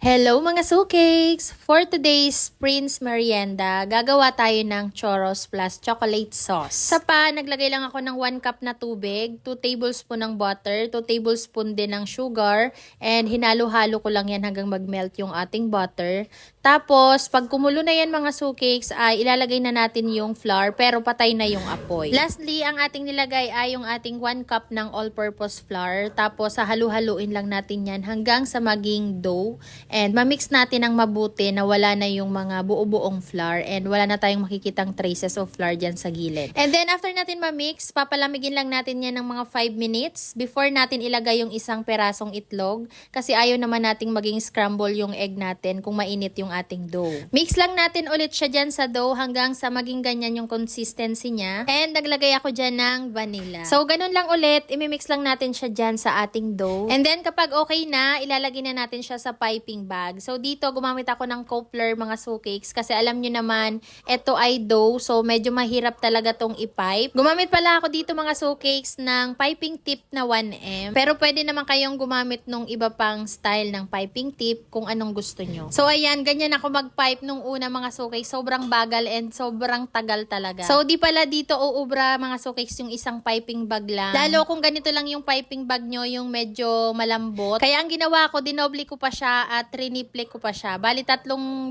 Hello mga sukeks! For today's Prince Merienda, gagawa tayo ng churros plus chocolate sauce. Sa pan, naglagay lang ako ng 1 cup na tubig, 2 tablespoon ng butter, 2 tablespoon din ng sugar, and hinalo-halo ko lang yan hanggang mag-melt yung ating butter. Tapos, pag kumulo na yan mga sukeks, ay ilalagay na natin yung flour pero patay na yung apoy. Lastly, ang ating nilagay ay yung ating 1 cup ng all-purpose flour. Tapos, halu-haluin lang natin yan hanggang sa maging dough. And mamix natin ng mabuti na wala na yung mga buo-buong flour and wala na tayong makikitang traces of flour dyan sa gilid. And then after natin mamix, papalamigin lang natin yan ng mga 5 minutes before natin ilagay yung isang perasong itlog kasi ayaw naman nating maging scramble yung egg natin kung mainit yung ating dough. Mix lang natin ulit siya dyan sa dough hanggang sa maging ganyan yung consistency niya. And naglagay ako dyan ng vanilla. So ganun lang ulit, imimix lang natin siya dyan sa ating dough. And then kapag okay na, ilalagay na natin siya sa piping bag. So dito gumamit ako ng coupler mga sukeks kasi alam nyo naman ito ay dough so medyo mahirap talaga tong i-pipe. Gumamit pala ako dito mga sukeks ng piping tip na 1M pero pwede naman kayong gumamit nung iba pang style ng piping tip kung anong gusto nyo. So ayan, ganyan ako mag-pipe nung una mga sukeks. Sobrang bagal and sobrang tagal talaga. So di pala dito uubra mga sukeks yung isang piping bag lang. Lalo kung ganito lang yung piping bag nyo yung medyo malambot. Kaya ang ginawa ko, dinoble ko pa siya at triniple ko pa siya. Bali, 3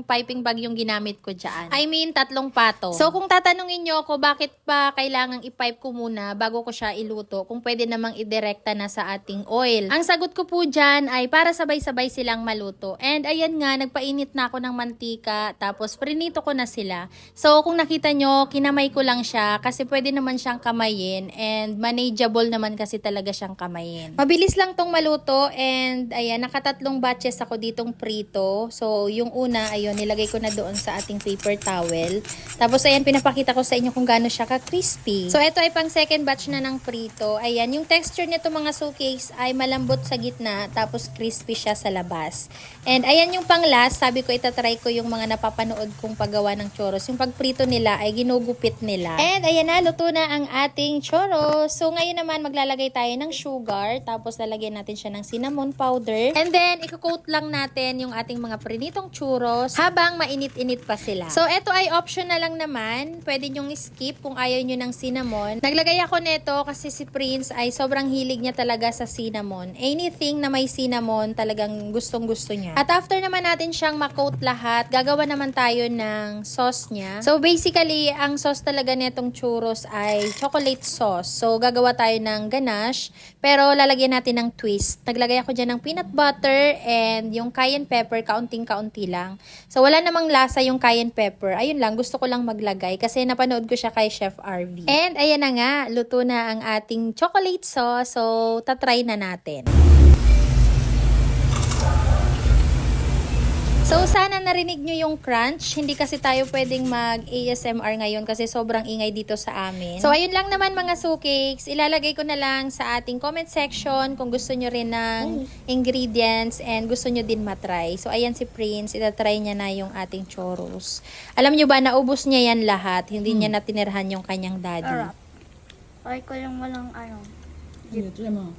piping bag yung ginamit ko dyan. I mean, 3 patong. So, kung tatanungin nyo ako bakit pa kailangang i-pipe ko muna bago ko siya iluto, kung pwede namang idirekta na sa ating oil. Ang sagot ko po dyan ay para sabay-sabay silang maluto. And ayan nga, nagpainit na ako ng mantika, tapos prinito ko na sila. So, kung nakita nyo, kinamay ko lang siya kasi pwede naman siyang kamayin and manageable naman kasi talaga siyang kamayin. Mabilis lang tong maluto and ayan, nakatatlong batches ako ditong prito. So, yung una, ayun, nilagay ko na doon sa ating paper towel. Tapos, ayan, pinapakita ko sa inyo kung gaano siya ka-crispy. So, ito ay pang second batch na ng prito. Ayan, yung texture nito mga sukeks ay malambot sa gitna, tapos crispy siya sa labas. And, ayan yung pang last, sabi ko, itatry ko yung mga napapanood kong paggawa ng churros. Yung pagprito nila ay ginugupit nila. And, ayan na, luto na ang ating churros. So, ngayon naman, maglalagay tayo ng sugar, tapos lalagyan natin siya ng cinnamon powder. And then, i-coat lang natin yung ating mga prinitong churros habang mainit-init pa sila. So, ito ay optional lang naman. Pwede nyong skip kung ayaw nyo ng cinnamon. Naglagay ako nito kasi si Prince ay sobrang hilig niya talaga sa cinnamon. Anything na may cinnamon, talagang gustong-gusto niya. At after naman natin siyang ma-coat lahat, gagawa naman tayo ng sauce niya. So, basically, ang sauce talaga netong churros ay chocolate sauce. So, gagawa tayo ng ganache, pero lalagyan natin ng twist. Naglagay ako dyan ng peanut butter and yung cayenne pepper, kaunting-kaunti lang. So, wala namang lasa yung cayenne pepper. Ayun lang, gusto ko lang maglagay kasi napanood ko siya kay Chef RV. And ayan na nga, luto na ang ating chocolate sauce. So, tatry na natin. So, sana narinig nyo yung crunch. Hindi kasi tayo pwedeng mag-ASMR ngayon kasi sobrang ingay dito sa amin. So, ayun lang naman mga sukeks. Ilalagay ko na lang sa ating comment section kung gusto nyo rin ng ingredients and gusto nyo din matry. So, ayan si Prince. Itatry niya na yung ating churros. Alam nyo ba, naubos niya yan lahat. Hindi niya natinirhan yung kanyang daddy. Ay ko yung walang ano. Try mo.